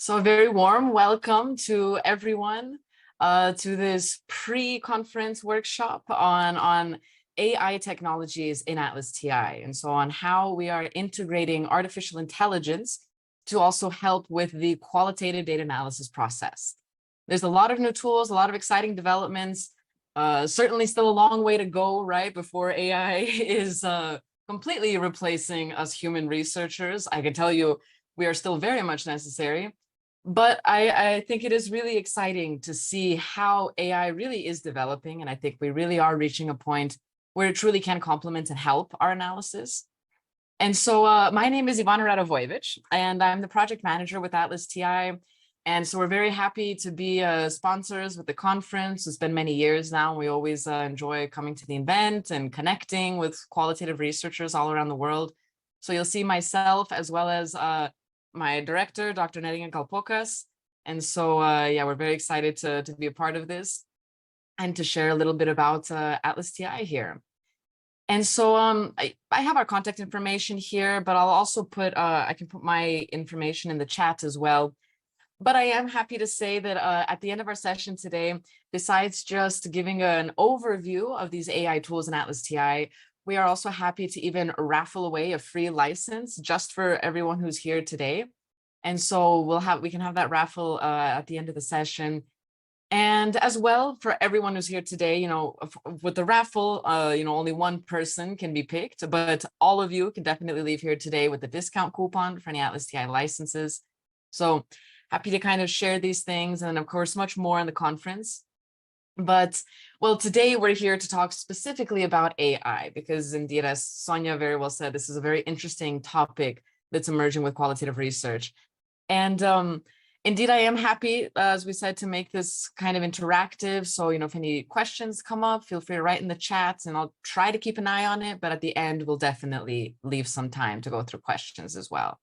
So a very warm welcome to everyone to this pre-conference workshop on AI technologies in ATLAS.ti, and so on how we are integrating artificial intelligence to also help with the qualitative data analysis process. There's a lot of new tools, a lot of exciting developments, certainly still a long way to go, right, before AI is completely replacing us human researchers. I can tell you we are still very much necessary. But I think it is really exciting to see how AI really is developing. And I think we really are reaching a point where it truly can complement and help our analysis. And so my name is Ivana Radivojevic, and I'm the project manager with ATLAS.ti. And so we're very happy to be sponsors with the conference. It's been many years now. We always enjoy coming to the event and connecting with qualitative researchers all around the world. So you'll see myself as well as my director, Dr. Neringa Kalpokas. And so, yeah, we're very excited to be a part of this and to share a little bit about ATLAS.ti here. And so I have our contact information here, but I'll also put, I can put my information in the chat as well. But I am happy to say that at the end of our session today, besides just giving an overview of these AI tools in ATLAS.ti, we are also happy to even raffle away a free license just for everyone who's here today. And so we can have that raffle at the end of the session. And as well, for everyone who's here today, with the raffle, only one person can be picked, but all of you can definitely leave here today with a discount coupon for any ATLAS.ti licenses. So happy to kind of share these things, and of course, much more in the conference. But, well, today we're here to talk specifically about AI, because indeed, as Sonia very well said, this is a very interesting topic that's emerging with qualitative research. And indeed, I am happy, as we said, to make this kind of interactive. So, if any questions come up, feel free to write in the chats, and I'll try to keep an eye on it. But at the end, we'll definitely leave some time to go through questions as well.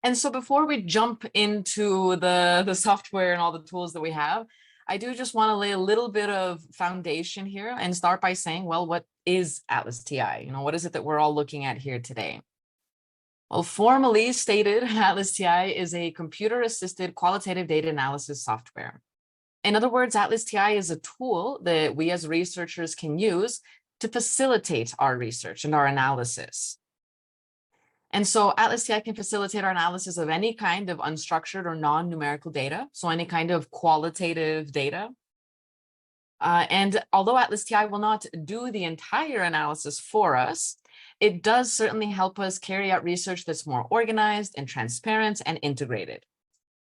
And so before we jump into the software and all the tools that we have, I do just want to lay a little bit of foundation here and start by saying, well, what is ATLAS.ti? What is it that we're all looking at here today? Well, formally stated, ATLAS.ti is a computer-assisted qualitative data analysis software. In other words, ATLAS.ti is a tool that we as researchers can use to facilitate our research and our analysis. And so ATLAS.ti can facilitate our analysis of any kind of unstructured or non-numerical data, so any kind of qualitative data. And although ATLAS.ti will not do the entire analysis for us, it does certainly help us carry out research that's more organized and transparent and integrated.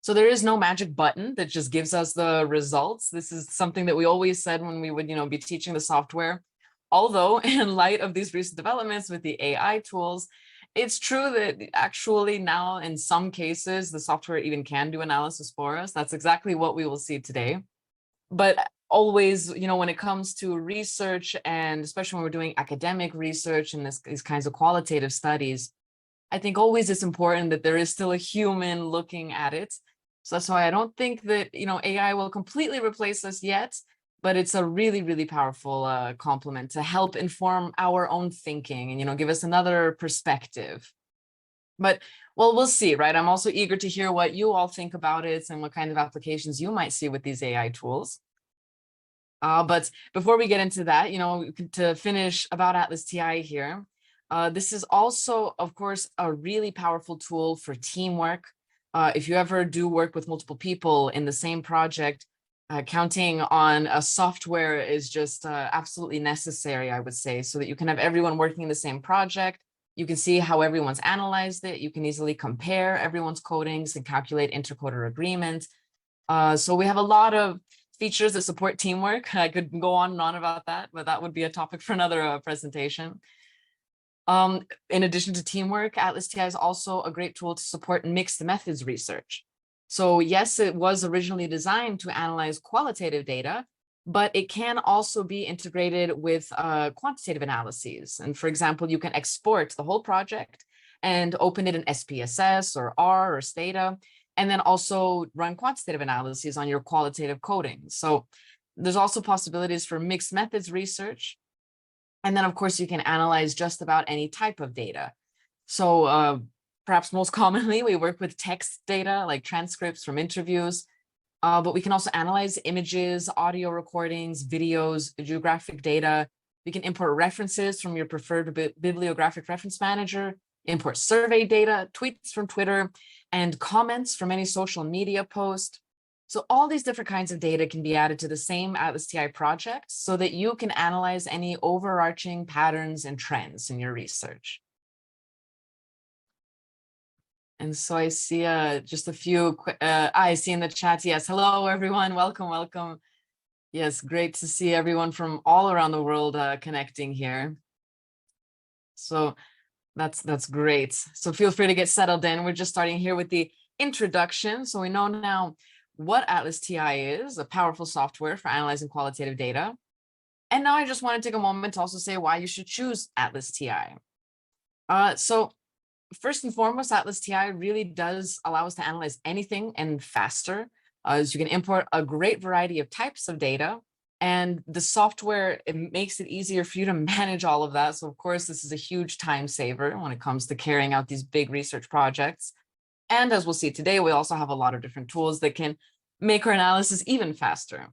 So there is no magic button that just gives us the results. This is something that we always said when we would, be teaching the software. Although in light of these recent developments with the AI tools, it's true that actually now in some cases, the software even can do analysis for us. That's exactly what we will see today. But always, when it comes to research, and especially when we're doing academic research and these kinds of qualitative studies, I think always it's important that there is still a human looking at it. So that's why I don't think that, AI will completely replace us yet, but it's a really, really powerful complement to help inform our own thinking and, give us another perspective. But, well, we'll see, right? I'm also eager to hear what you all think about it and what kind of applications you might see with these AI tools. But before we get into that, to finish about ATLAS.ti here, this is also, of course, a really powerful tool for teamwork. If you ever do work with multiple people in the same project, counting on a software is just absolutely necessary, I would say, so that you can have everyone working in the same project. You can see how everyone's analyzed it. You can easily compare everyone's codings and calculate intercoder agreement. So we have a lot of features that support teamwork. I could go on and on about that, but that would be a topic for another presentation. In addition to teamwork, ATLAS.ti is also a great tool to support mixed methods research. So yes, it was originally designed to analyze qualitative data, but it can also be integrated with quantitative analyses. And for example, you can export the whole project and open it in SPSS or R or Stata, and then also run quantitative analyses on your qualitative coding. So there's also possibilities for mixed methods research. And then, of course, you can analyze just about any type of data. So perhaps most commonly, we work with text data like transcripts from interviews, but we can also analyze images, audio recordings, videos, geographic data. We can import references from your preferred bibliographic reference manager, import survey data, tweets from Twitter, and comments from any social media post. So all these different kinds of data can be added to the same ATLAS.ti project so that you can analyze any overarching patterns and trends in your research. And so I see just a few, I see in the chat, yes, hello everyone, welcome, welcome. Yes, great to see everyone from all around the world connecting here. So that's great. So feel free to get settled in. We're just starting here with the introduction. So we know now what ATLAS.ti is, a powerful software for analyzing qualitative data. And now I just want to take a moment to also say why you should choose ATLAS.ti. So first and foremost, ATLAS.ti really does allow us to analyze anything and faster, as you can import a great variety of types of data. And the software, it makes it easier for you to manage all of that. So of course, this is a huge time saver when it comes to carrying out these big research projects. And as we'll see today, we also have a lot of different tools that can make our analysis even faster.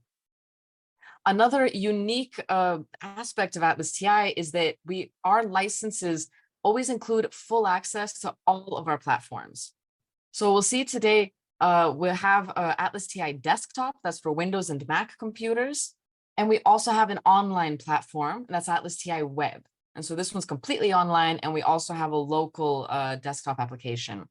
Another unique aspect of ATLAS.ti is that our licenses always include full access to all of our platforms. So we'll see today, we'll have ATLAS.ti Desktop, that's for Windows and Mac computers. And we also have an online platform, and that's ATLAS.ti Web. And so this one's completely online, and we also have a local desktop application.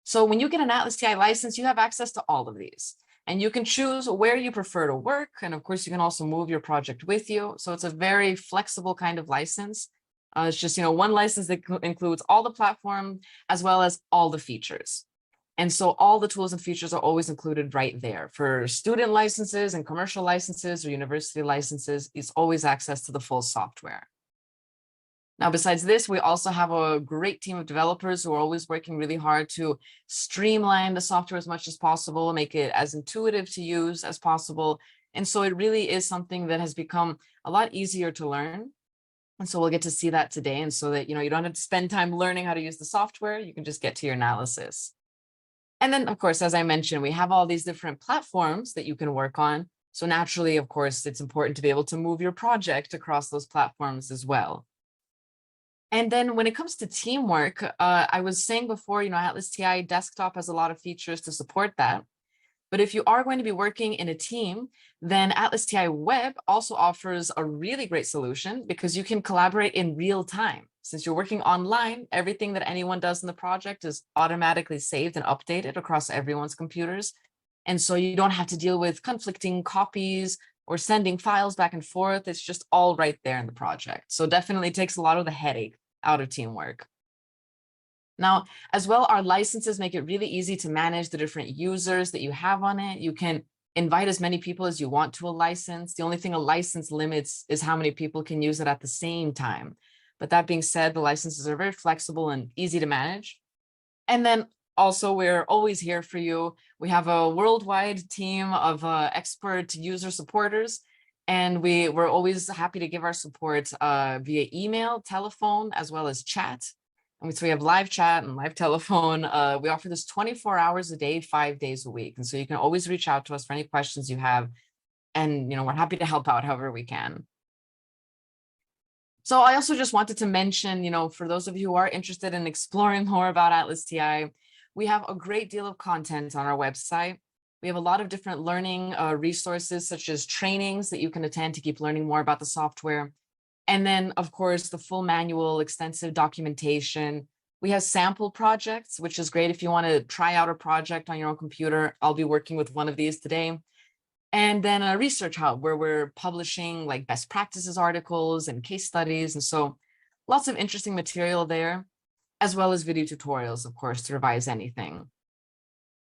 So when you get an ATLAS.ti license, you have access to all of these. And you can choose where you prefer to work. And of course, you can also move your project with you. So it's a very flexible kind of license. It's just, one license that includes all the platform as well as all the features. And so all the tools and features are always included right there. For student licenses and commercial licenses or university licenses, it's always access to the full software. Now, besides this, we also have a great team of developers who are always working really hard to streamline the software as much as possible, make it as intuitive to use as possible. And so it really is something that has become a lot easier to learn. And so we'll get to see that today. And so that, you don't have to spend time learning how to use the software, you can just get to your analysis. And then, of course, as I mentioned, we have all these different platforms that you can work on. So naturally, of course, it's important to be able to move your project across those platforms as well. And then when it comes to teamwork, I was saying before, ATLAS.ti Desktop has a lot of features to support that. But if you are going to be working in a team, then ATLAS.ti Web also offers a really great solution because you can collaborate in real time. Since you're working online, everything that anyone does in the project is automatically saved and updated across everyone's computers. And so you don't have to deal with conflicting copies or sending files back and forth. It's just all right there in the project. So definitely takes a lot of the headache out of teamwork. Now, as well, our licenses make it really easy to manage the different users that you have on it. You can invite as many people as you want to a license. The only thing a license limits is how many people can use it at the same time. But that being said, the licenses are very flexible and easy to manage. And then also, we're always here for you. We have a worldwide team of expert user supporters, and we're always happy to give our support via email, telephone, as well as chat. And so we have live chat and live telephone. We offer this 24 hours a day, 5 days a week. And so you can always reach out to us for any questions you have. And, we're happy to help out however we can. So I also just wanted to mention, for those of you who are interested in exploring more about ATLAS.ti, we have a great deal of content on our website. We have a lot of different learning resources, such as trainings that you can attend to keep learning more about the software. And then, of course, the full manual, extensive documentation. We have sample projects, which is great if you want to try out a project on your own computer. I'll be working with one of these today. And then a research hub where we're publishing like best practices articles and case studies. And so lots of interesting material there, as well as video tutorials, of course, to revise anything.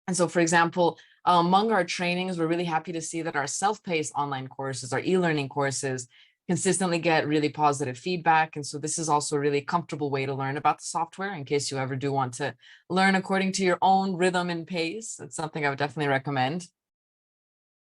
And so, for example, among our trainings, we're really happy to see that our self-paced online courses, our e-learning courses, consistently get really positive feedback. And so this is also a really comfortable way to learn about the software in case you ever do want to learn according to your own rhythm and pace. It's something I would definitely recommend.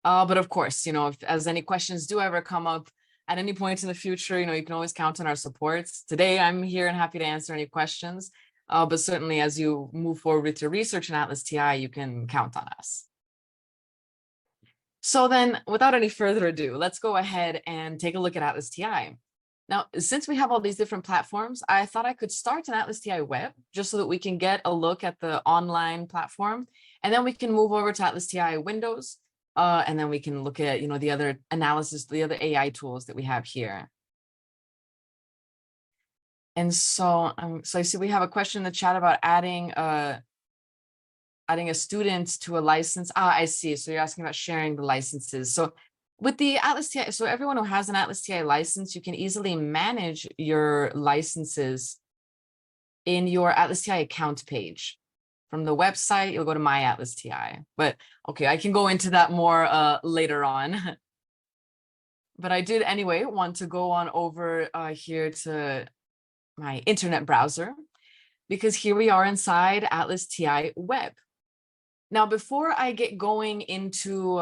But of course, if as any questions do ever come up at any point in the future, you can always count on our supports. Today, I'm here and happy to answer any questions. but certainly as you move forward with your research in ATLAS.ti, you can count on us. So then, without any further ado, let's go ahead and take a look at ATLAS.ti. Now, since we have all these different platforms, I thought I could start an ATLAS.ti web just so that we can get a look at the online platform, and then we can move over to ATLAS.ti Windows, and then we can look at the other analysis, the other AI tools that we have here. And so I see we have a question in the chat about adding a student to a license. I see. So you're asking about sharing the licenses. So with the ATLAS.ti, so everyone who has an ATLAS.ti license, you can easily manage your licenses in your ATLAS.ti account page. From the website, you'll go to My ATLAS.ti. But okay, I can go into that more later on. But I did anyway want to go on over here to my internet browser, because here we are inside ATLAS.ti web. Now, before I get going into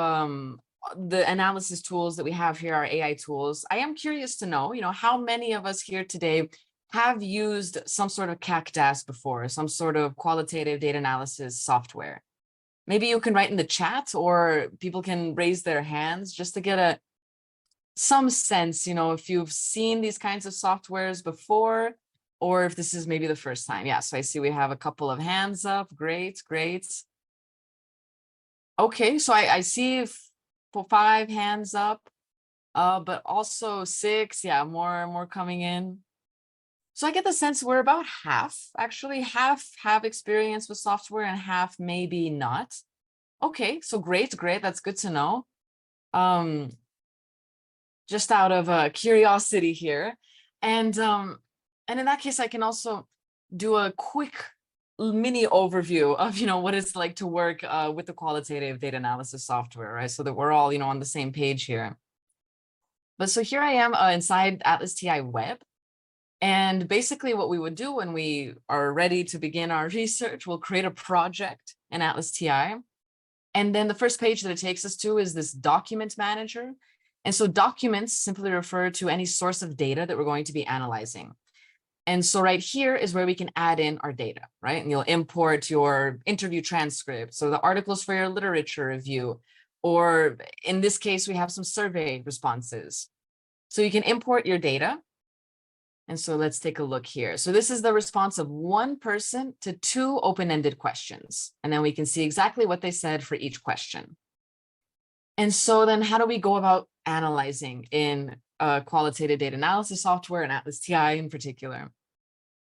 the analysis tools that we have here, our AI tools, I am curious to know, how many of us here today have used some sort of CAC-DAS before, some sort of qualitative data analysis software. Maybe you can write in the chat, or people can raise their hands just to get some sense, if you've seen these kinds of softwares before, or if this is maybe the first time. Yeah, so I see we have a couple of hands up. Great, great. Okay, so I see 5 hands up, but also 6. Yeah, more coming in. So I get the sense we're about half, actually. Half have experience with software and half maybe not. Okay, so great. That's good to know. Just out of curiosity here. And in that case, I can also do a quick mini overview of what it's like to work with the qualitative data analysis software, right? So that we're all on the same page here. But so here I am inside ATLAS.ti web, and basically what we would do when we are ready to begin our research, we'll create a project in ATLAS.ti, and then the first page that it takes us to is this document manager. And so documents simply refer to any source of data that we're going to be analyzing. And so right here is where we can add in our data, right? And you'll import your interview transcript, so the articles for your literature review, or in this case, we have some survey responses. So you can import your data. And so let's take a look here. So this is the response of one person to 2 open-ended questions. And then we can see exactly what they said for each question. And so then how do we go about analyzing in qualitative data analysis software and ATLAS.ti in particular?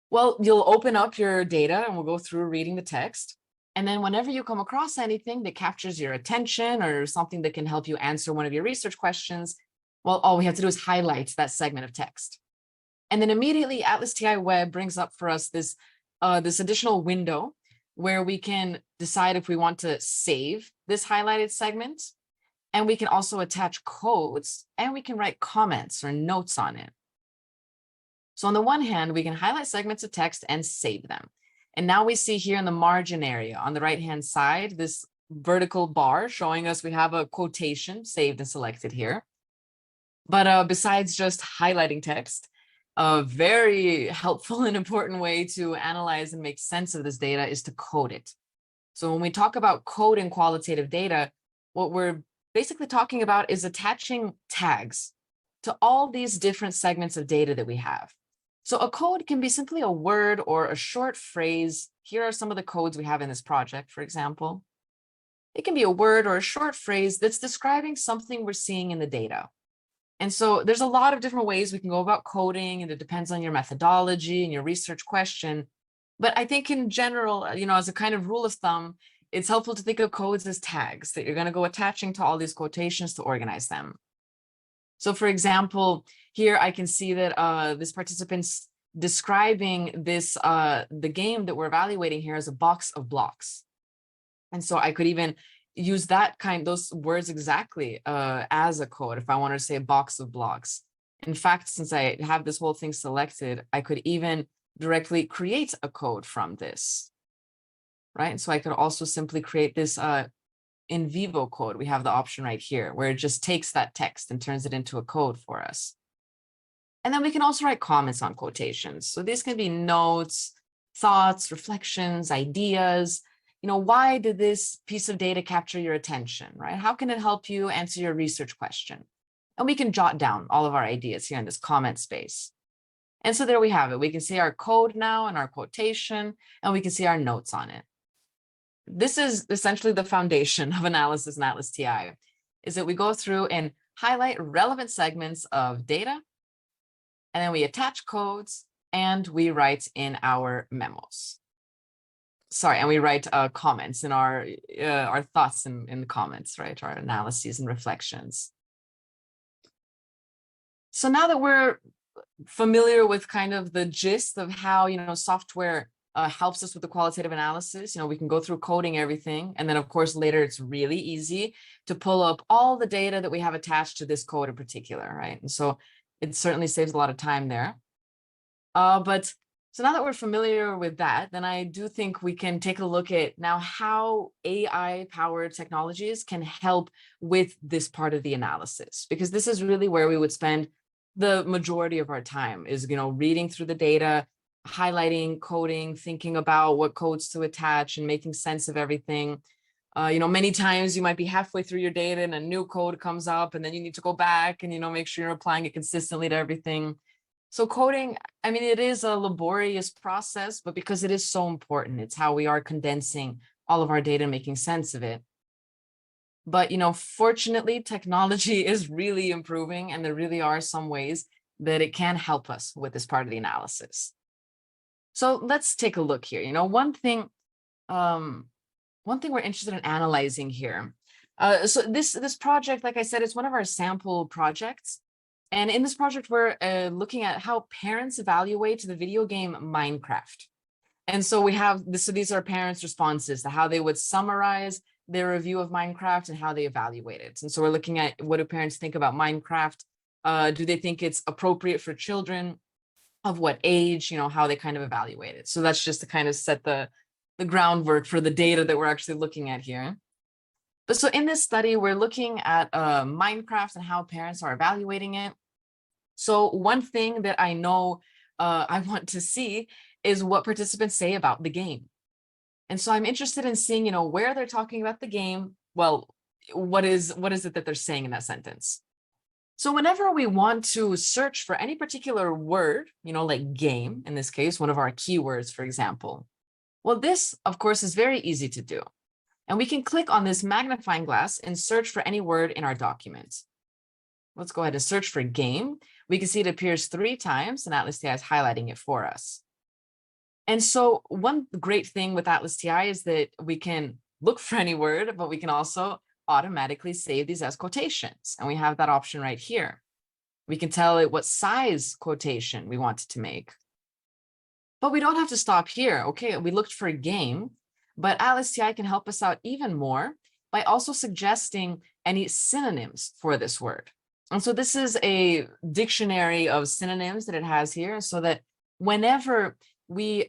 Well, you'll open up your data and we'll go through reading the text. And then whenever you come across anything that captures your attention or something that can help you answer one of your research questions, well, all we have to do is highlight that segment of text. And then immediately ATLAS.ti web brings up for us this additional window where we can decide if we want to save this highlighted segment. And we can also attach codes, and we can write comments or notes on it. So on the one hand, we can highlight segments of text and save them. And now we see here in the margin area on the right-hand side, this vertical bar showing us we have a quotation saved and selected here. But besides just highlighting text, a very helpful and important way to analyze and make sense of this data is to code it. So when we talk about code in qualitative data, what we're basically talking about is attaching tags to all these different segments of data that we have. So a code can be simply a word or a short phrase. Here are some of the codes we have in this project, for example. It can be a word or a short phrase that's describing something we're seeing in the data. And so there's a lot of different ways we can go about coding, and it depends on your methodology and your research question. But I think in general, as a kind of rule of thumb, it's helpful to think of codes as tags that you're going to go attaching to all these quotations to organize them. So for example, here I can see that this participant's describing this, the game that we're evaluating here as a box of blocks. And so I could even use those words exactly as a code if I wanted to say a box of blocks. In fact, since I have this whole thing selected, I could even directly create a code from this, right? And so I could also simply create this in vivo code. We have the option right here where it just takes that text and turns it into a code for us. And then we can also write comments on quotations. So these can be notes, thoughts, reflections, ideas. Why did this piece of data capture your attention, right? How can it help you answer your research question? And we can jot down all of our ideas here in this comment space. And so there we have it. We can see our code now and our quotation, and we can see our notes on it. This is essentially the foundation of analysis in ATLAS.ti, is that we go through and highlight relevant segments of data, and then we attach codes, and we write in our memos. Sorry, and we write comments in our thoughts in the comments, right? Our analyses and reflections. So now that we're familiar with kind of the gist of how software helps us with the qualitative analysis, we can go through coding everything, and then of course later it's really easy to pull up all the data that we have attached to this code in particular, right? And so it certainly saves a lot of time there. So now that we're familiar with that, then I do think we can take a look at now how AI-powered technologies can help with this part of the analysis, because this is really where we would spend the majority of our time is, reading through the data, highlighting, coding, thinking about what codes to attach and making sense of everything. Many times you might be halfway through your data and a new code comes up, and then you need to go back and, make sure you're applying it consistently to everything. So coding, I mean, it is a laborious process, but because it is so important, it's how we are condensing all of our data and making sense of it. But, fortunately, technology is really improving, and there really are some ways that it can help us with this part of the analysis. So let's take a look here. One thing we're interested in analyzing here. So this project, like I said, it's one of our sample projects. And in this project, we're looking at how parents evaluate the video game Minecraft. And so we have this, so these are parents' responses to how they would summarize their review of Minecraft and how they evaluate it. And so we're looking at, what do parents think about Minecraft? Do they think it's appropriate for children? Of what age? How they kind of evaluate it. So that's just to kind of set the groundwork for the data that we're actually looking at here. But so in this study, we're looking at Minecraft and how parents are evaluating it. So one thing that I know I want to see is what participants say about the game. And so I'm interested in seeing, where they're talking about the game. Well, what is it that they're saying in that sentence? So whenever we want to search for any particular word, like game, in this case, one of our keywords, for example, well, this, of course, is very easy to do. And we can click on this magnifying glass and search for any word in our document. Let's go ahead and search for game. We can see it appears 3 times, and ATLAS.ti is highlighting it for us. And so one great thing with ATLAS.ti is that we can look for any word, but we can also automatically save these as quotations. And we have that option right here. We can tell it what size quotation we want it to make. But we don't have to stop here. Okay, we looked for a game, but ATLAS.ti can help us out even more by also suggesting any synonyms for this word. And so this is a dictionary of synonyms that it has here, so that whenever we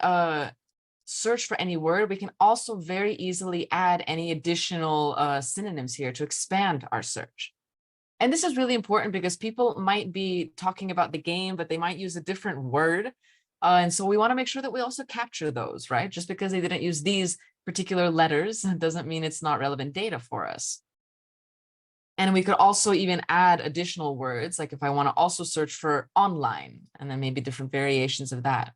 search for any word, we can also very easily add any additional synonyms here to expand our search. And this is really important because people might be talking about the game, but they might use a different word. And so we want to make sure that we also capture those, right? Just because they didn't use these particular letters doesn't mean it's not relevant data for us. And we could also even add additional words, like if I want to also search for online, and then maybe different variations of that.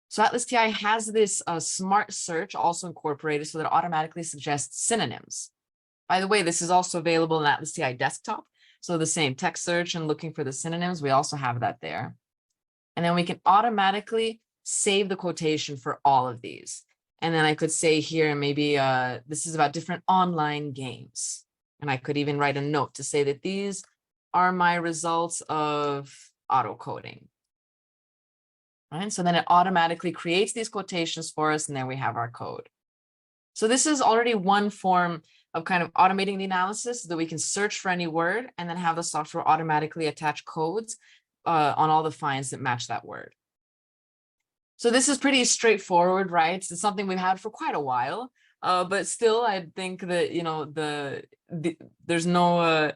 So ATLAS.ti has this smart search also incorporated so that it automatically suggests synonyms. By the way, this is also available in ATLAS.ti Desktop. So the same text search and looking for the synonyms, we also have that there. And then we can automatically save the quotation for all of these. And then I could say here, maybe this is about different online games. And I could even write a note to say that these are my results of auto coding. Right? So then it automatically creates these quotations for us, and then we have our code. So this is already one form of kind of automating the analysis so that we can search for any word and then have the software automatically attach codes on all the finds that match that word. So this is pretty straightforward, right? It's something we've had for quite a while, but still, I think that, there's no,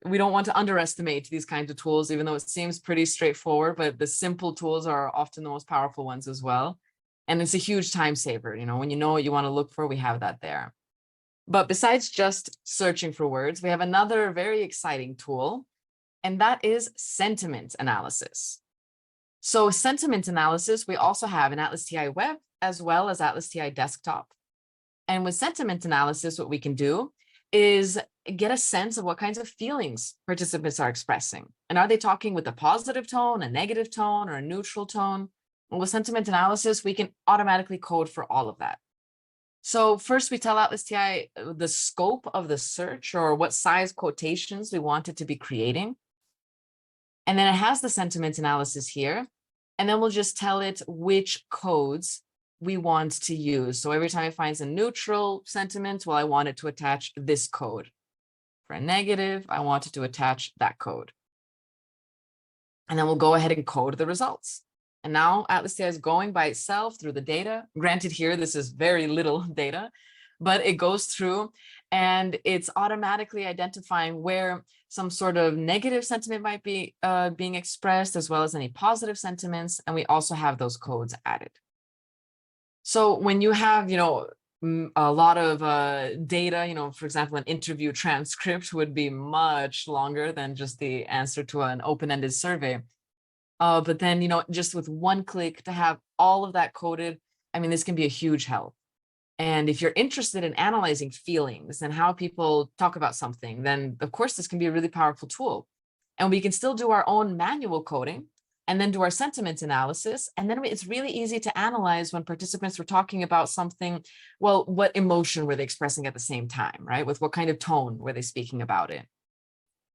we don't want to underestimate these kinds of tools, even though it seems pretty straightforward, but the simple tools are often the most powerful ones as well. And it's a huge time saver. When you know what you want to look for, we have that there. But besides just searching for words, we have another very exciting tool, and that is sentiment analysis. So sentiment analysis, we also have in ATLAS.ti Web as well as ATLAS.ti Desktop. And with sentiment analysis, what we can do is get a sense of what kinds of feelings participants are expressing. And are they talking with a positive tone, a negative tone, or a neutral tone? And with sentiment analysis, we can automatically code for all of that. So first we tell ATLAS.ti the scope of the search or what size quotations we want it to be creating. And then it has the sentiment analysis here. And then we'll just tell it which codes we want to use. So every time it finds a neutral sentiment, well, I want it to attach this code. For a negative, I want it to attach that code. And then we'll go ahead and code the results. And now ATLAS.ti is going by itself through the data. Granted here, this is very little data, but it goes through and it's automatically identifying where some sort of negative sentiment might be being expressed, as well as any positive sentiments. And we also have those codes added. So when you have, a lot of data, for example, an interview transcript would be much longer than just the answer to an open-ended survey. But then, just with one click to have all of that coded, I mean, this can be a huge help. And if you're interested in analyzing feelings and how people talk about something, then of course, this can be a really powerful tool. And we can still do our own manual coding and then do our sentiment analysis. And then it's really easy to analyze when participants were talking about something. Well, what emotion were they expressing at the same time, right? With what kind of tone were they speaking about it?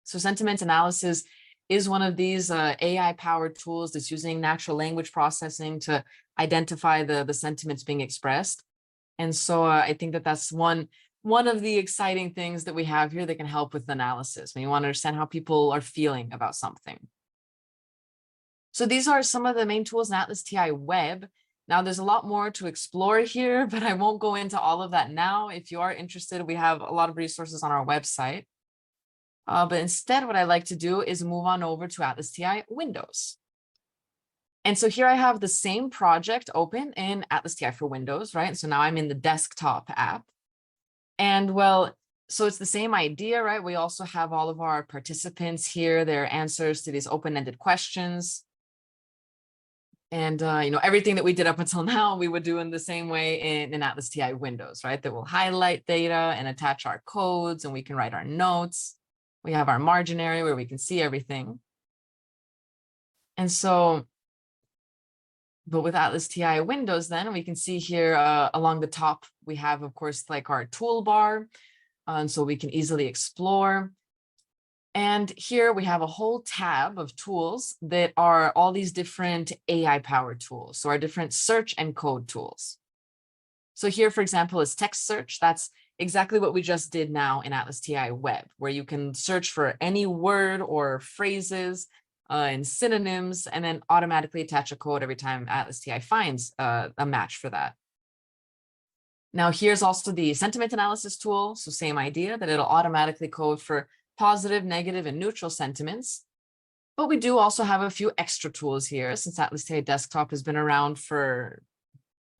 So sentiment analysis is one of these AI-powered tools that's using natural language processing to identify the sentiments being expressed. And so I think that that's one of the exciting things that we have here that can help with analysis when you want to understand how people are feeling about something. So these are some of the main tools in ATLAS.ti Web. Now, there's a lot more to explore here, but I won't go into all of that now. If you are interested, we have a lot of resources on our website. But instead, what I like to do is move on over to ATLAS.ti Windows. And so here I have the same project open in ATLAS.ti for Windows, right? So now I'm in the desktop app. And well, so it's the same idea, right? We also have all of our participants here, their answers to these open-ended questions. And, everything that we did up until now, we would do in the same way in ATLAS.ti Windows, right? That will highlight data and attach our codes, and we can write our notes. We have our margin area where we can see everything. And so, but with ATLAS.ti Windows, then we can see here along the top, we have, of course, like our toolbar. And so we can easily explore. And here we have a whole tab of tools that are all these different AI-powered tools. So our different search and code tools. So here, for example, is text search. That's exactly what we just did now in ATLAS.ti Web, where you can search for any word or phrases and synonyms, and then automatically attach a code every time ATLAS.ti finds a match for that. Now, here's also the sentiment analysis tool. So same idea, that it'll automatically code for positive, negative, and neutral sentiments. But we do also have a few extra tools here, since ATLAS.ti Desktop has been around for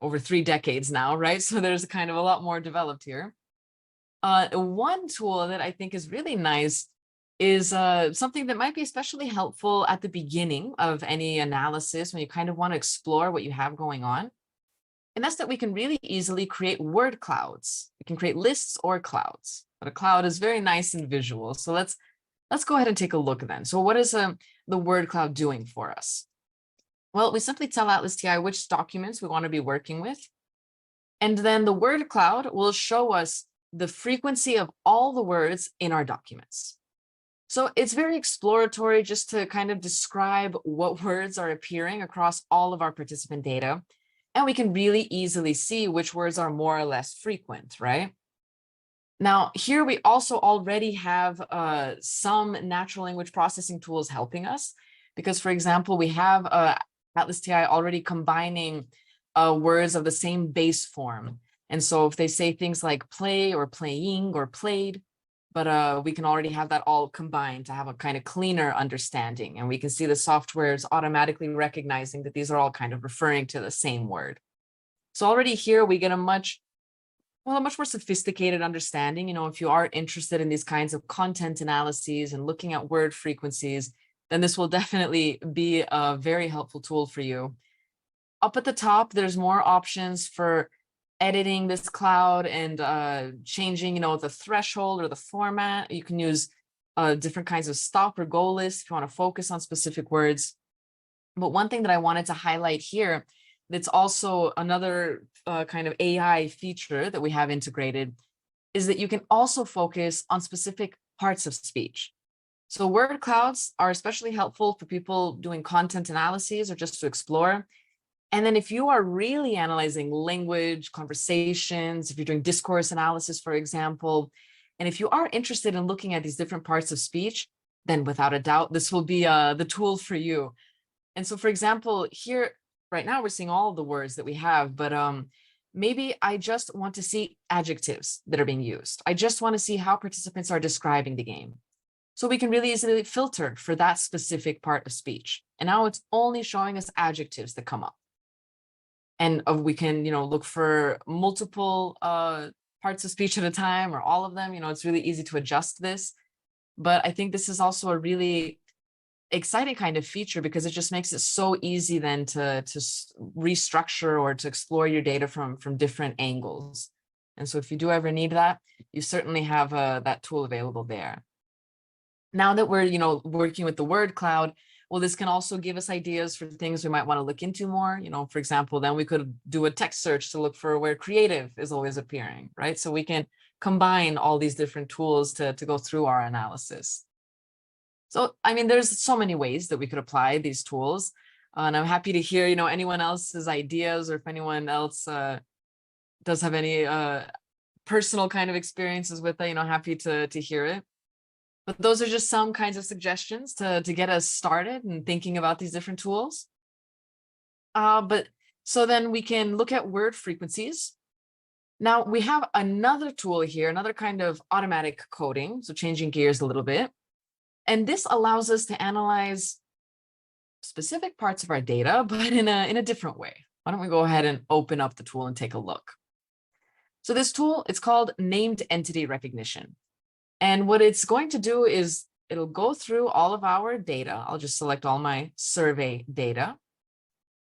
over 3 decades now, right? So there's kind of a lot more developed here. One tool that I think is really nice is something that might be especially helpful at the beginning of any analysis when you kind of want to explore what you have going on. And that's that we can really easily create word clouds. We can create lists or clouds, but a cloud is very nice and visual. So let's go ahead and take a look then. So what is the word cloud doing for us? Well, we simply tell ATLAS.ti which documents we want to be working with. And then the word cloud will show us the frequency of all the words in our documents. So it's very exploratory just to kind of describe what words are appearing across all of our participant data. And we can really easily see which words are more or less frequent, right? Now, here we also already have some natural language processing tools helping us, because, for example, we have ATLAS.ti already combining words of the same base form. And so if they say things like play or playing or played, but we can already have that all combined to have a kind of cleaner understanding. And we can see the software is automatically recognizing that these are all kind of referring to the same word. So already here we get a much more sophisticated understanding. If you are interested in these kinds of content analyses and looking at word frequencies, then this will definitely be a very helpful tool for you. Up at the top, there's more options for editing this cloud and changing, the threshold or the format. You can use different kinds of stop or go lists if you want to focus on specific words. But one thing that I wanted to highlight here, that's also another kind of AI feature that we have integrated, is that you can also focus on specific parts of speech. So word clouds are especially helpful for people doing content analyses or just to explore. And then if you are really analyzing language, conversations, if you're doing discourse analysis, for example, and if you are interested in looking at these different parts of speech, then without a doubt, this will be the tool for you. And so, for example, here, right now, we're seeing all of the words that we have, but maybe I just want to see adjectives that are being used. I just want to see how participants are describing the game. So we can really easily filter for that specific part of speech. And now it's only showing us adjectives that come up. And we can, look for multiple parts of speech at a time or all of them. It's really easy to adjust this. But I think this is also a really exciting kind of feature because it just makes it so easy then to restructure or to explore your data from different angles. And so if you do ever need that, you certainly have that tool available there. Now that we're, working with the word cloud, well, this can also give us ideas for things we might want to look into more. For example, then we could do a text search to look for where creative is always appearing, right? So we can combine all these different tools to go through our analysis. So, I mean, there's so many ways that we could apply these tools. And I'm happy to hear, anyone else's ideas, or if anyone else does have any personal kind of experiences with it, happy to hear it. But those are just some kinds of suggestions to get us started and thinking about these different tools. But so then we can look at word frequencies. Now we have another tool here, another kind of automatic coding. So changing gears a little bit. And this allows us to analyze specific parts of our data, but in a different way. Why don't we go ahead and open up the tool and take a look? So this tool, it's called named entity recognition. And what it's going to do is it'll go through all of our data. I'll just select all my survey data.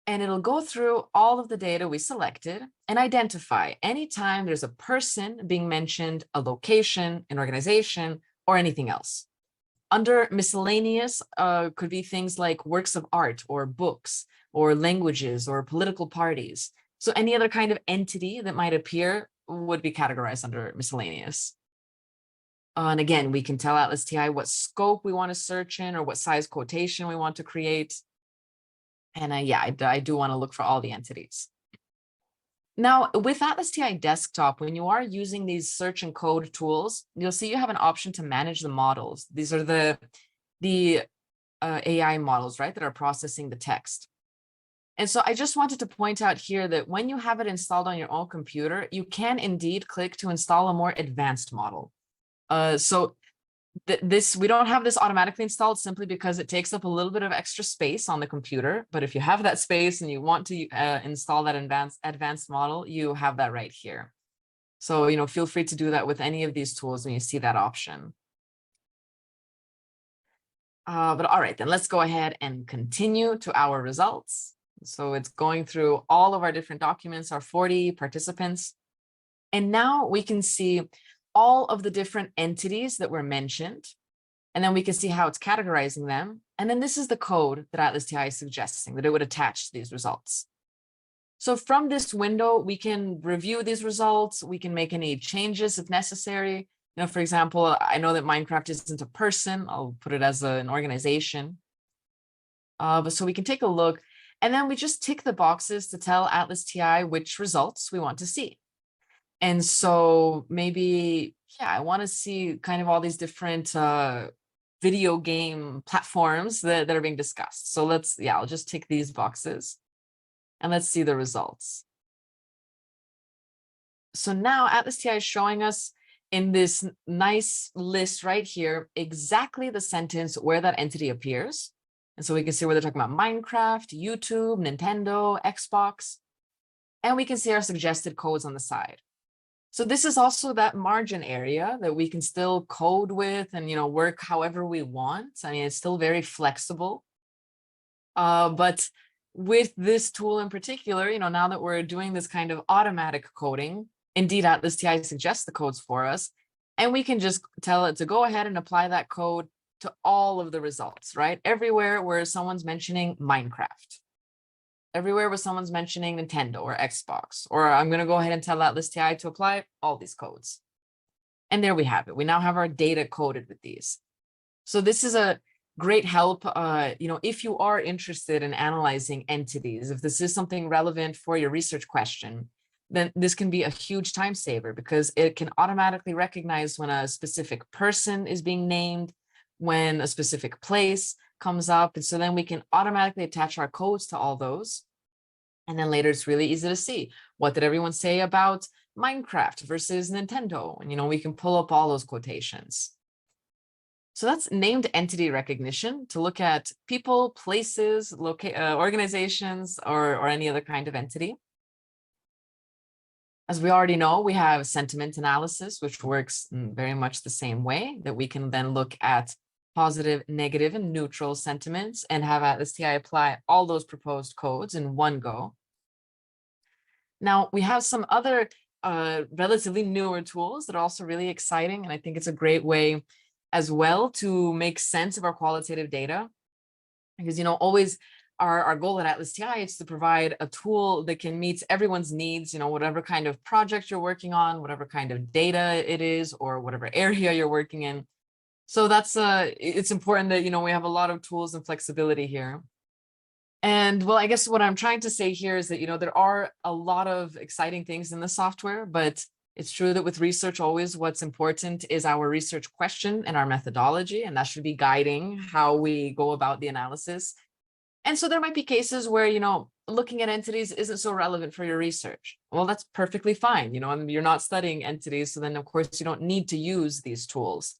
And it'll go through all of the data we selected and identify anytime there's a person being mentioned, a location, an organization, or anything else. Under miscellaneous could be things like works of art or books or languages or political parties. So any other kind of entity that might appear would be categorized under miscellaneous. And again, we can tell ATLAS.ti what scope we want to search in or what size quotation we want to create. And I do want to look for all the entities. Now, with ATLAS.ti Desktop, when you are using these search and code tools, you'll see you have an option to manage the models. These are the AI models, right, that are processing the text. And so I just wanted to point out here that when you have it installed on your own computer, you can indeed click to install a more advanced model. We don't have this automatically installed simply because it takes up a little bit of extra space on the computer. But if you have that space and you want to install that advanced model, you have that right here. So, feel free to do that with any of these tools when you see that option. But all right, then let's go ahead and continue to our results. So it's going through all of our different documents, our 40 participants. And now we can see all of the different entities that were mentioned, and then we can see how it's categorizing them. And then this is the code that ATLAS.ti is suggesting that it would attach to these results. So from this window, we can review these results. We can make any changes if necessary. For example, I know that Minecraft isn't a person. I'll put it as an organization. But so we can take a look, and then we just tick the boxes to tell ATLAS.ti which results we want to see. And so maybe, I want to see kind of all these different video game platforms that are being discussed. So I'll just tick these boxes and let's see the results. So now ATLAS.ti is showing us in this nice list right here exactly the sentence where that entity appears. And so we can see where they're talking about Minecraft, YouTube, Nintendo, Xbox. and we can see our suggested codes on the side. So this is also that margin area that we can still code with and, work however we want. I mean, it's still very flexible. But with this tool in particular, now that we're doing this kind of automatic coding, indeed, ATLAS.ti suggests the codes for us, and we can just tell it to go ahead and apply that code to all of the results, right? Everywhere where someone's mentioning Minecraft, everywhere where someone's mentioning Nintendo or Xbox, or I'm going to go ahead and tell ATLAS.ti to apply all these codes. And there we have it. We now have our data coded with these. So this is a great help, if you are interested in analyzing entities, if this is something relevant for your research question, then this can be a huge time saver because it can automatically recognize when a specific person is being named, when a specific place comes up. And so then we can automatically attach our codes to all those. And then later it's really easy to see, what did everyone say about Minecraft versus Nintendo? And, we can pull up all those quotations. So that's named entity recognition to look at people, places, organizations, or any other kind of entity. As we already know, we have sentiment analysis, which works in very much the same way, that we can then look at positive, negative, and neutral sentiments and have ATLAS.ti apply all those proposed codes in one go. Now, we have some other relatively newer tools that are also really exciting, and I think it's a great way as well to make sense of our qualitative data. Because, always our goal at ATLAS.ti is to provide a tool that can meet everyone's needs, whatever kind of project you're working on, whatever kind of data it is, or whatever area you're working in. So that's it's important that, we have a lot of tools and flexibility here. And well, I guess what I'm trying to say here is that, there are a lot of exciting things in the software, but it's true that with research, always what's important is our research question and our methodology, and that should be guiding how we go about the analysis. And so there might be cases where, looking at entities isn't so relevant for your research. Well, that's perfectly fine, and you're not studying entities. So then, of course, you don't need to use these tools.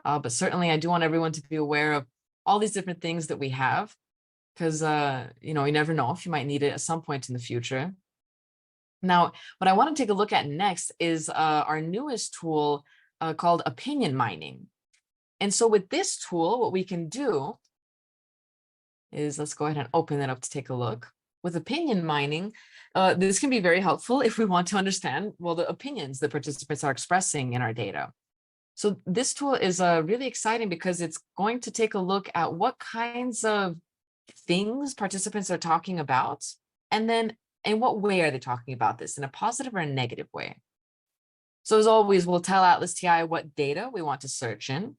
But certainly, I do want everyone to be aware of all these different things that we have, because, you never know if you might need it at some point in the future. Now, what I want to take a look at next is our newest tool called opinion mining. And so with this tool, what we can do is, let's go ahead and open it up to take a look. With opinion mining, this can be very helpful if we want to understand, well, the opinions that participants are expressing in our data. So this tool is really exciting because it's going to take a look at what kinds of things participants are talking about, and then in what way are they talking about this, in a positive or a negative way. So as always, we'll tell ATLAS.ti what data we want to search in,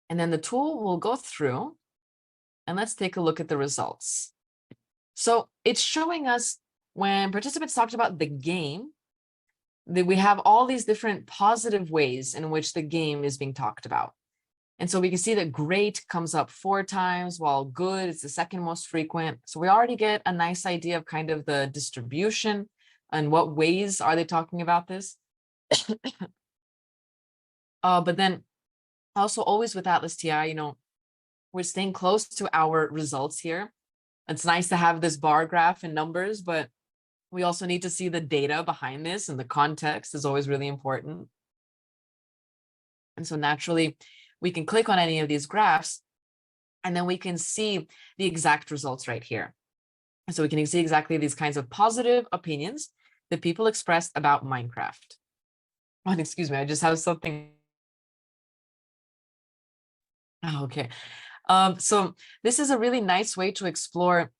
and then the tool will go through, and let's take a look at the results. So it's showing us when participants talked about the game, that we have all these different positive ways in which the game is being talked about. And so we can see that great comes up 4 times, while good is the second most frequent. So we already get a nice idea of kind of the distribution and what ways are they talking about this. But then also always with ATLAS.ti, we're staying close to our results here. It's nice to have this bar graph and numbers, but we also need to see the data behind this, and the context is always really important. And so naturally, we can click on any of these graphs, and then we can see the exact results right here. And so we can see exactly these kinds of positive opinions that people expressed about Minecraft. Oh, excuse me, I just have something. Oh, okay. So this is a really nice way to explore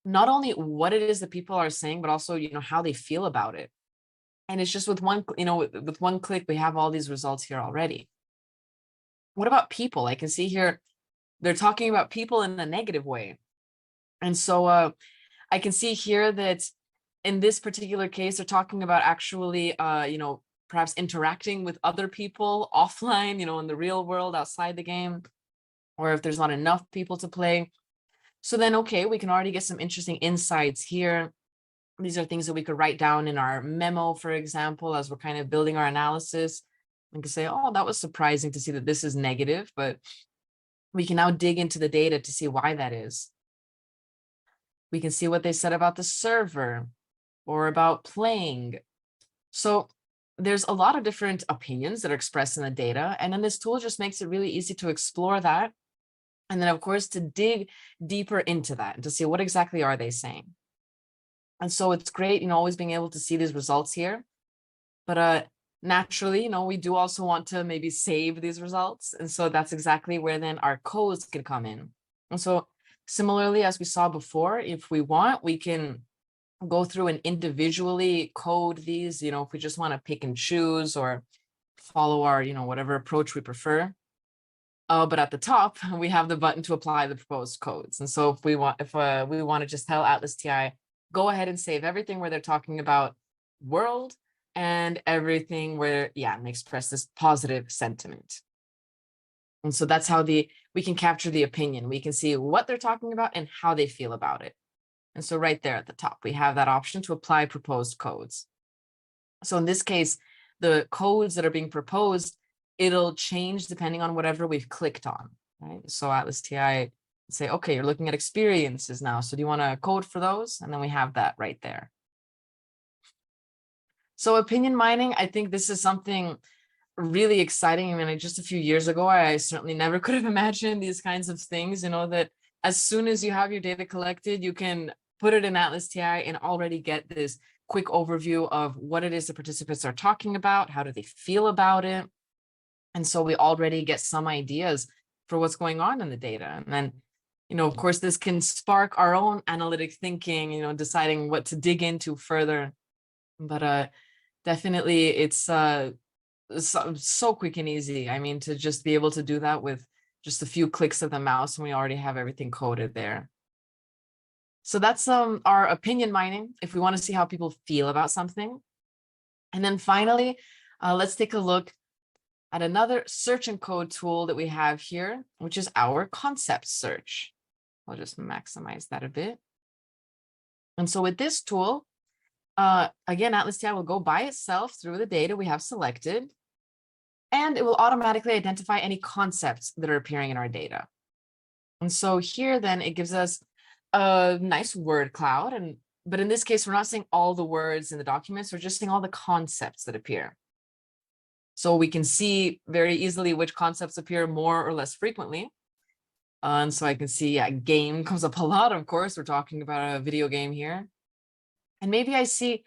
not only what it is that people are saying, but also, how they feel about it. And it's just with one click, we have all these results here already. What about people? I can see here, they're talking about people in a negative way. And so I can see here that in this particular case, they're talking about actually, perhaps interacting with other people offline, in the real world outside the game, or if there's not enough people to play. So then, okay, we can already get some interesting insights here. These are things that we could write down in our memo, for example, as we're kind of building our analysis. We can say, oh, that was surprising to see that this is negative, but we can now dig into the data to see why that is. We can see what they said about the server. or about playing. So there's a lot of different opinions that are expressed in the data. And then this tool just makes it really easy to explore that. And then, of course, to dig deeper into that and to see what exactly are they saying. And so it's great, always being able to see these results here. But naturally, we do also want to maybe save these results. And so that's exactly where then our codes can come in. And so similarly, as we saw before, if we want, we can go through and individually code these, if we just want to pick and choose or follow our, whatever approach we prefer. But at the top, we have the button to apply the proposed codes. And so if we want to just tell ATLAS.ti, go ahead and save everything where they're talking about world and everything where, and they express this positive sentiment. And so that's how we can capture the opinion. We can see what they're talking about and how they feel about it. And so right there at the top, we have that option to apply proposed codes. So in this case, the codes that are being proposed, it'll change depending on whatever we've clicked on, right? So ATLAS.ti say, okay, you're looking at experiences now. So do you want to code for those? And then we have that right there. So opinion mining, I think this is something really exciting. I mean, just a few years ago, I certainly never could have imagined these kinds of things, that as soon as you have your data collected, you can put it in ATLAS.ti and already get this quick overview of what it is the participants are talking about, how do they feel about it. And so we already get some ideas for what's going on in the data. And then, of course, this can spark our own analytic thinking, deciding what to dig into further. But definitely it's so quick and easy. I mean, to just be able to do that with just a few clicks of the mouse, and we already have everything coded there. So that's our opinion mining, if we want to see how people feel about something. And then finally, let's take a look at another search and code tool that we have here, which is our concept search. I'll just maximize that a bit. And so with this tool, again, ATLAS.ti will go by itself through the data we have selected, and it will automatically identify any concepts that are appearing in our data. And so here, then, it gives us a nice word cloud. But in this case, we're not seeing all the words in the documents. We're just seeing all the concepts that appear. So we can see very easily which concepts appear more or less frequently. And so I can see game comes up a lot, of course. We're talking about a video game here. And maybe I see,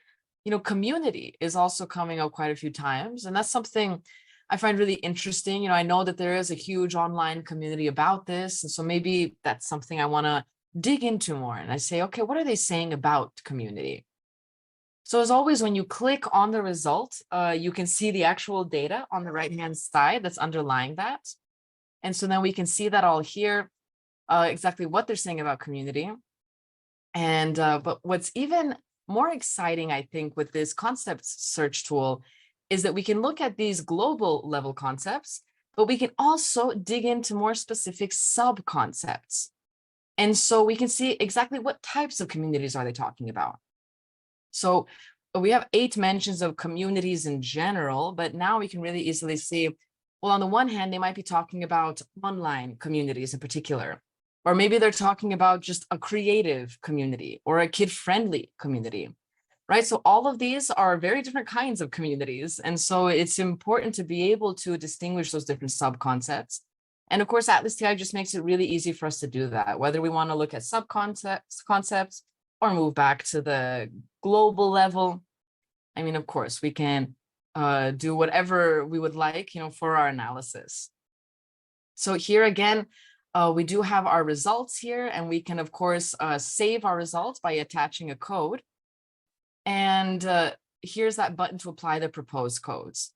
community is also coming up quite a few times. And that's something I find really interesting. I know that there is a huge online community about this. And so maybe that's something I want to dig into more. And I say, okay, what are they saying about community? So as always, when you click on the result, you can see the actual data on the right-hand side that's underlying that. And so then we can see that all here, exactly what they're saying about community. And but what's even more exciting, I think, with this concept search tool is that we can look at these global level concepts, but we can also dig into more specific sub-concepts. And so we can see exactly what types of communities are they talking about. So we have 8 mentions of communities in general, but now we can really easily see, well, on the one hand, they might be talking about online communities in particular, or maybe they're talking about just a creative community or a kid-friendly community, right? So all of these are very different kinds of communities. And so it's important to be able to distinguish those different sub-concepts. And of course, ATLAS.ti just makes it really easy for us to do that, whether we want to look at concepts or move back to the global level. I mean, of course, we can do whatever we would like, for our analysis. So here again, we do have our results here, and we can, of course, save our results by attaching a code. And here's that button to apply the proposed codes.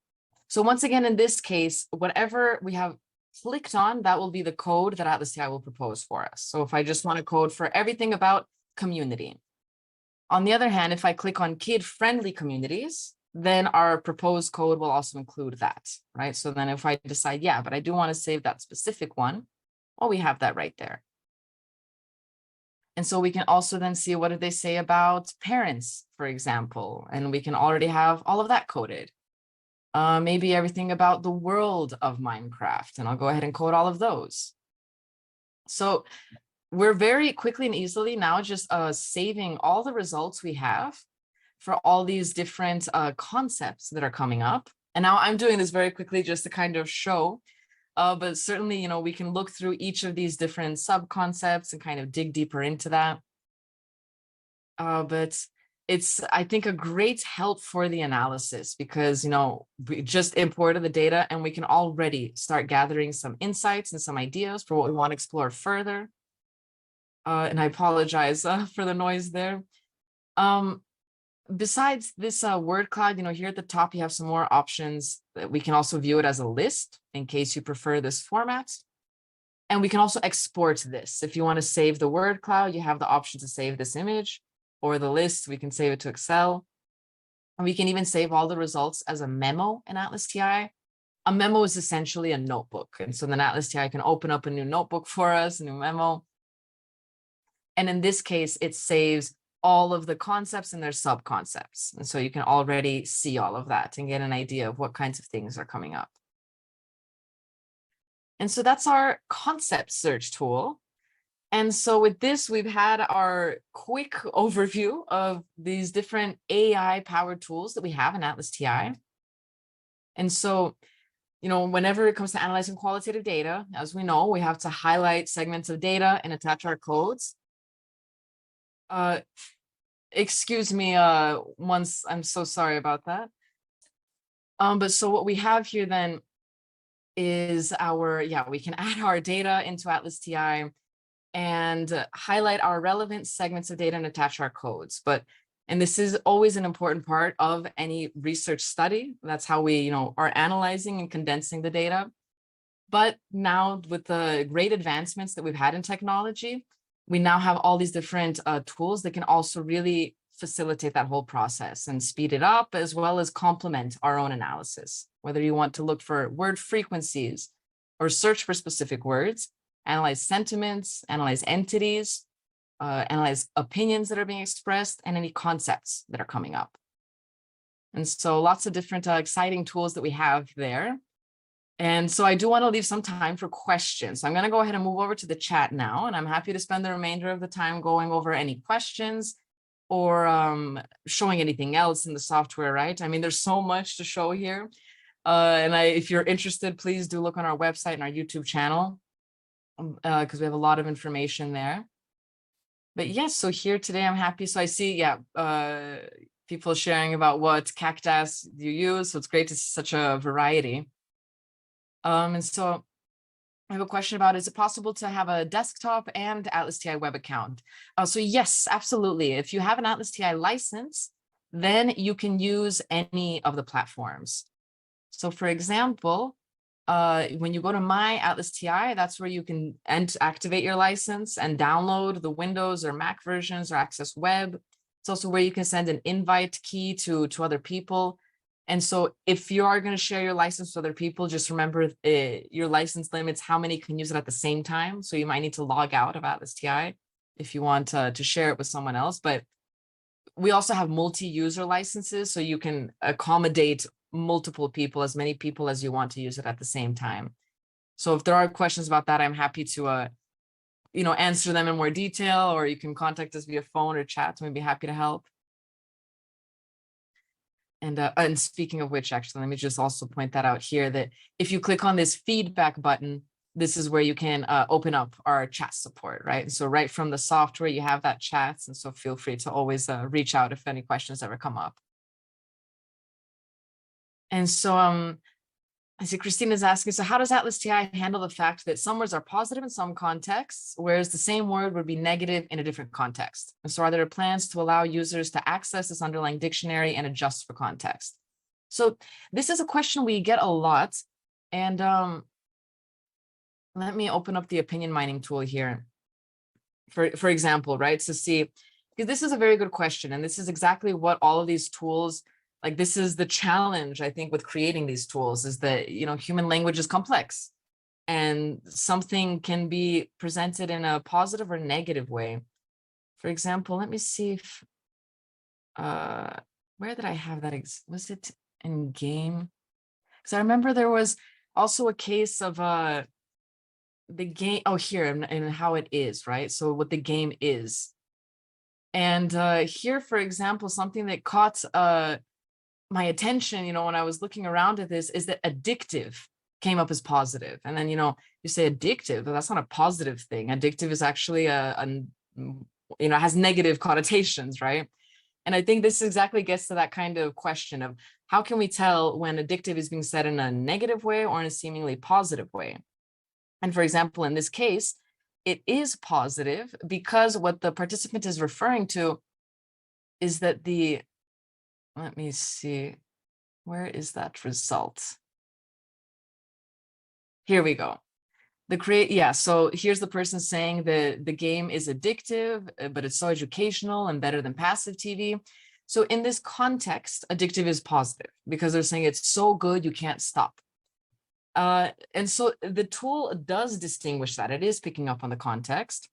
So once again, in this case, whatever we have clicked on, that will be the code that ATLAS.ti will propose for us. So if I just want a code for everything about community. On the other hand, if I click on kid-friendly communities, then our proposed code will also include that, right? So then if I decide, yeah, but I do want to save that specific one, well, we have that right there. And so we can also then see what did they say about parents, for example, and we can already have all of that coded. Maybe everything about the world of Minecraft, and I'll go ahead and code all of those. So we're very quickly and easily now just saving all the results we have for all these different concepts that are coming up. And now I'm doing this very quickly just to kind of show, but certainly, you know, we can look through each of these different sub-concepts and kind of dig deeper into that. But it's, I think, a great help for the analysis because, you know, we just imported the data and we can already start gathering some insights and some ideas for what we want to explore further. And I apologize for the noise there. Besides this word cloud, you know, here at the top, you have some more options that we can also view it as a list in case you prefer this format. And we can also export this. If you want to save the word cloud, you have the option to save this image, or the list, we can save it to Excel. And we can even save all the results as a memo in ATLAS.ti. A memo is essentially a notebook. And so then ATLAS.ti can open up a new notebook for us, a new memo. And in this case, it saves all of the concepts and their sub-concepts. And so you can already see all of that and get an idea of what kinds of things are coming up. And so that's our concept search tool. And so with this, we've had our quick overview of these different AI-powered tools that we have in ATLAS.ti. And so, you know, whenever it comes to analyzing qualitative data, as we know, we have to highlight segments of data and attach our codes. Excuse me, once, I'm so sorry about that. But so what we have here then is our, we can add our data into ATLAS.ti and highlight our relevant segments of data and attach our codes. And this is always an important part of any research study. That's how we, you know, are analyzing and condensing the data. But now with the great advancements that we've had in technology, we now have all these different tools that can also really facilitate that whole process and speed it up, as well as complement our own analysis. Whether you want to look for word frequencies or search for specific words, analyze sentiments, analyze entities, analyze opinions that are being expressed, and any concepts that are coming up. And so lots of different exciting tools that we have there. And so I do want to leave some time for questions. So I'm going to go ahead and move over to the chat now, and I'm happy to spend the remainder of the time going over any questions or showing anything else in the software, right? I mean, there's so much to show here. If you're interested, please do look on our website and our YouTube channel because we have a lot of information there. But yes, so here today, I'm happy. So I see, people sharing about what cactus you use. So it's great to see such a variety. And so I have a question about, is it possible to have a desktop and ATLAS.ti web account? So yes, absolutely. If you have an ATLAS.ti license, then you can use any of the platforms. So for example, when you go to My ATLAS.ti, that's where you can activate your license and download the Windows or Mac versions or access web. It's also where you can send an invite key to other people. And so if you are going to share your license with other people, just remember your license limits how many can use it at the same time. So you might need to log out of ATLAS.ti if you want to share it with someone else. But we also have multi-user licenses, so you can accommodate multiple people, as many people as you want to use it at the same time. So if there are questions about that, I'm happy to answer them in more detail, or you can contact us via phone or chat, and we'd be happy to help. And speaking of which, actually, let me just also point that out here, that if you click on this feedback button, this is where you can open up our chat support, right? And so right from the software, you have that chat. And so feel free to always reach out if any questions ever come up. And so I see Christine is asking, so how does ATLAS.ti handle the fact that some words are positive in some contexts, whereas the same word would be negative in a different context? And so are there plans to allow users to access this underlying dictionary and adjust for context? So this is a question we get a lot. And let me open up the opinion mining tool here, for example, right? So see, because this is a very good question. And this is exactly what all of these tools, like this is the challenge, I think, with creating these tools, is that, human language is complex and something can be presented in a positive or negative way. For example, let me see if, where did I have that? Was it in game? Because I remember there was also a case of the game, here, and how it is, right? So what the game is. And here, for example, something that caught my attention, when I was looking around at this, is that addictive came up as positive. And then, you say addictive, but that's not a positive thing. Addictive is actually has negative connotations, right? And I think this exactly gets to that kind of question of how can we tell when addictive is being said in a negative way or in a seemingly positive way? And for example, in this case, it is positive because what the participant is referring to is that let me see, where is that result? Here we go. So here's the person saying that the game is addictive, but it's so educational and better than passive TV. So in this context, addictive is positive because they're saying it's so good you can't stop. And so the tool does distinguish that. It is picking up on the context.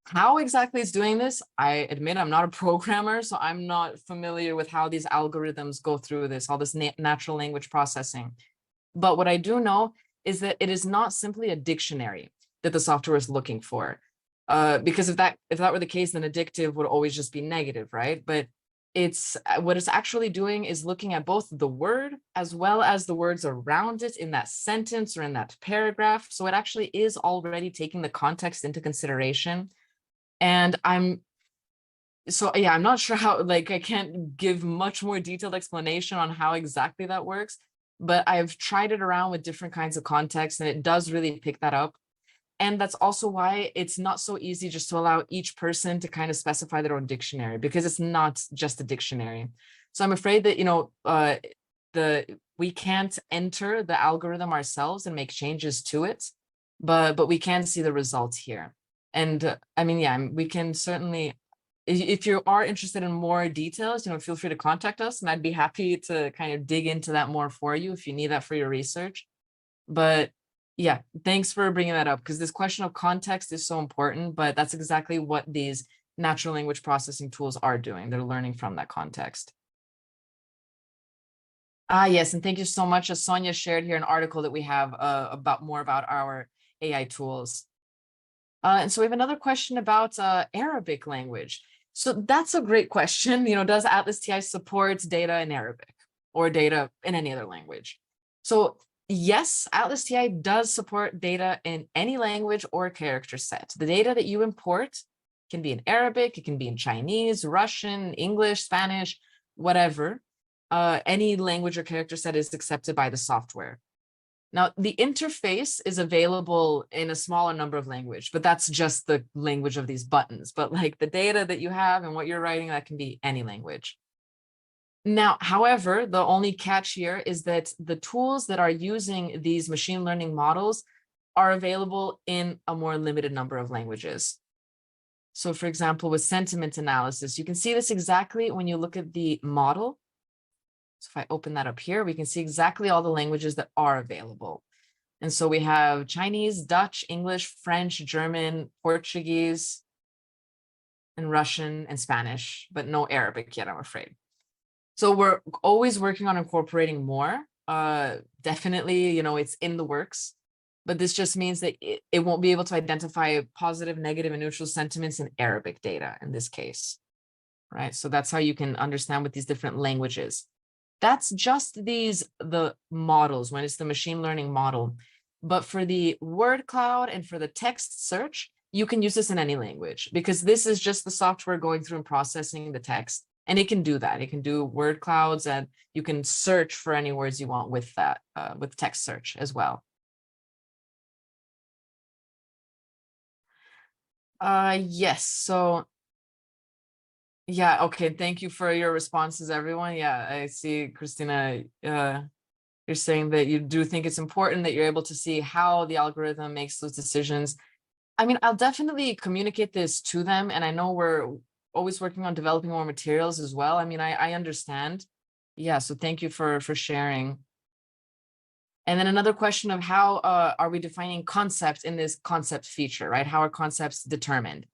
How exactly it's doing this, I admit I'm not a programmer, so I'm not familiar with how these algorithms go through this, all this natural language processing. But what I do know is that it is not simply a dictionary that the software is looking for. Because if that were the case, then addictive would always just be negative, right? But what it's actually doing is looking at both the word as well as the words around it in that sentence or in that paragraph. So it actually is already taking the context into consideration. And I'm not sure how, I can't give much more detailed explanation on how exactly that works, but I've tried it around with different kinds of contexts and it does really pick that up. And that's also why it's not so easy just to allow each person to kind of specify their own dictionary, because it's not just a dictionary. So I'm afraid that, we can't enter the algorithm ourselves and make changes to it, but we can see the results here. And we can certainly, if you are interested in more details, feel free to contact us and I'd be happy to kind of dig into that more for you if you need that for your research. But yeah, thanks for bringing that up, because this question of context is so important, but that's exactly what these natural language processing tools are doing. They're learning from that context. Yes, and thank you so much. As Sonia shared here an article that we have about our AI tools. And so we have another question about Arabic language. So that's a great question. Does ATLAS.ti support data in Arabic or data in any other language? So yes, ATLAS.ti does support data in any language or character set. The data that you import can be in Arabic, it can be in Chinese, Russian, English, Spanish, whatever. Any language or character set is accepted by the software. Now, the interface is available in a smaller number of languages, but that's just the language of these buttons. But the data that you have and what you're writing, that can be any language. Now, however, the only catch here is that the tools that are using these machine learning models are available in a more limited number of languages. So for example, with sentiment analysis, you can see this exactly when you look at the model. So if I open that up here, we can see exactly all the languages that are available. And so we have Chinese, Dutch, English, French, German, Portuguese, and Russian and Spanish, but no Arabic yet, I'm afraid. So we're always working on incorporating more. Definitely, it's in the works, but this just means that it won't be able to identify positive, negative, and neutral sentiments in Arabic data in this case, right? So that's how you can understand with these different languages. That's just the models when it's the machine learning model. But for the word cloud and for the text search, you can use this in any language, because this is just the software going through and processing the text. And it can do that. It can do word clouds, and you can search for any words you want with that, with text search as well. Yes. So yeah, okay. Thank you for your responses, everyone. Yeah, I see, Christina, you're saying that you do think it's important that you're able to see how the algorithm makes those decisions. I'll definitely communicate this to them. And I know we're always working on developing more materials as well. I understand. Yeah, so thank you for sharing. And then another question of how are we defining concepts in this concept feature, right? How are concepts determined?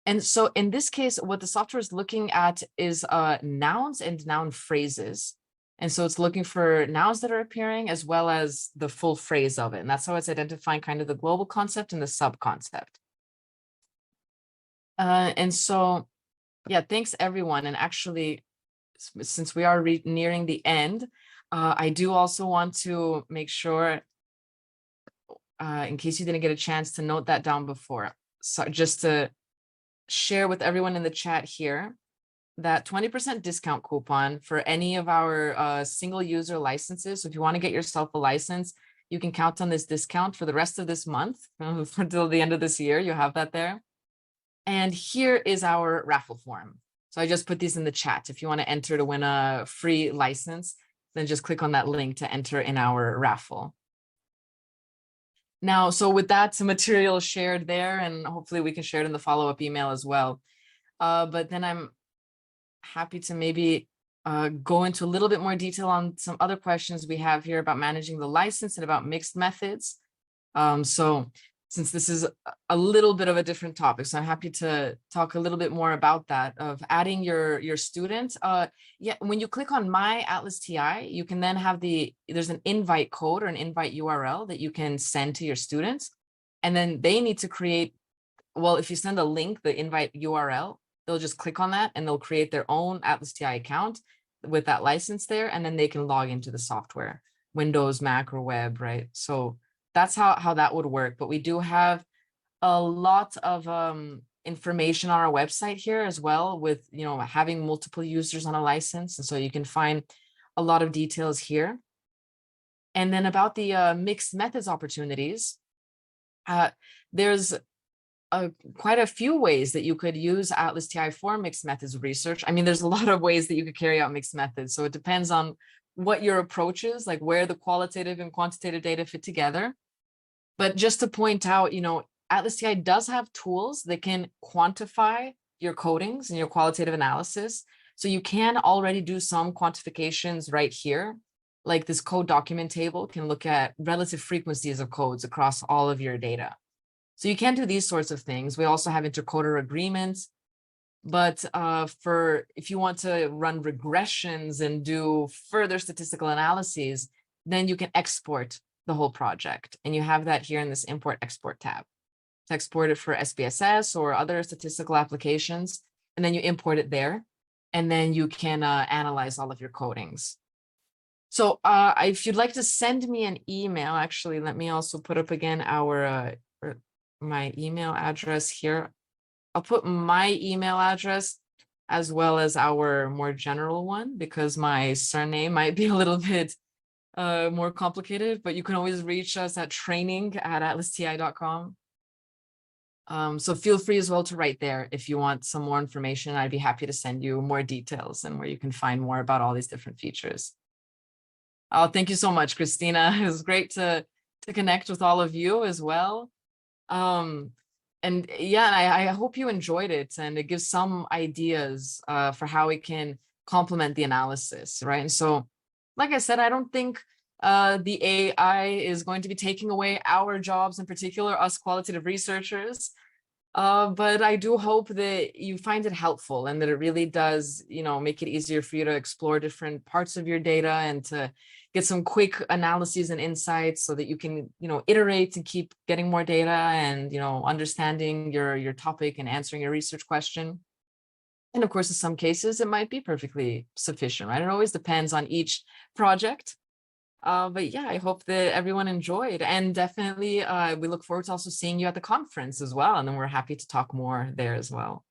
And so in this case, what the software is looking at is nouns and noun phrases. And so it's looking for nouns that are appearing as well as the full phrase of it. And that's how it's identifying kind of the global concept and the sub-concept. And so Yeah, thanks everyone. And actually, since we are nearing the end, I do also want to make sure, in case you didn't get a chance to note that down before, so just to share with everyone in the chat here, that 20% discount coupon for any of our single user licenses. So if you want to get yourself a license, you can count on this discount for the rest of this month, until the end of this year. You have that there. And here is our raffle form. So I just put these in the chat. If you want to enter to win a free license, then just click on that link to enter in our raffle. Now, so with that, some material shared there, and hopefully we can share it in the follow-up email as well. But then I'm happy to maybe go into a little bit more detail on some other questions we have here about managing the license and about mixed methods. So since this is a little bit of a different topic, so I'm happy to talk a little bit more about that, of adding your student. Yeah, when you click on My ATLAS.ti, you can then have there's an invite code or an invite URL that you can send to your students. And then they need to create, well, if you send a link, the invite URL, they'll just click on that and they'll create their own ATLAS.ti account with that license there, and then they can log into the software, Windows, Mac, or web, right? So that's how that would work. But we do have a lot of information on our website here as well, with having multiple users on a license, and so you can find a lot of details here. And then about the mixed methods opportunities, there's quite a few ways that you could use ATLAS.ti for mixed methods research. I mean, there's a lot of ways that you could carry out mixed methods. So it depends on what your approach is, like where the qualitative and quantitative data fit together. But just to point out, ATLAS.ti does have tools that can quantify your codings and your qualitative analysis. So you can already do some quantifications right here. Like this code document table can look at relative frequencies of codes across all of your data. So you can do these sorts of things. We also have intercoder agreements. But if you want to run regressions and do further statistical analyses, then you can export the whole project. And you have that here in this import export tab to export it for SPSS or other statistical applications. And then you import it there. And then you can analyze all of your codings. So if you'd like to send me an email, actually, let me also put up again my email address here. I'll put my email address as well as our more general one, because my surname might be a little bit more complicated, but you can always reach us at training@atlas.ti.com. So feel free as well to write there if you want some more information. I'd be happy to send you more details and where you can find more about all these different features. Oh, thank you so much, Christina. It was great to connect with all of you as well. And yeah, I hope you enjoyed it, and it gives some ideas for how it can complement the analysis, right? And so, like I said, I don't think the AI is going to be taking away our jobs, in particular, us qualitative researchers. But I do hope that you find it helpful and that it really does, make it easier for you to explore different parts of your data and to get some quick analyses and insights so that you can, iterate and keep getting more data and, understanding your topic and answering your research question. And of course, in some cases, it might be perfectly sufficient, right? It always depends on each project. But yeah, I hope that everyone enjoyed, and definitely we look forward to also seeing you at the conference as well. And then we're happy to talk more there as well.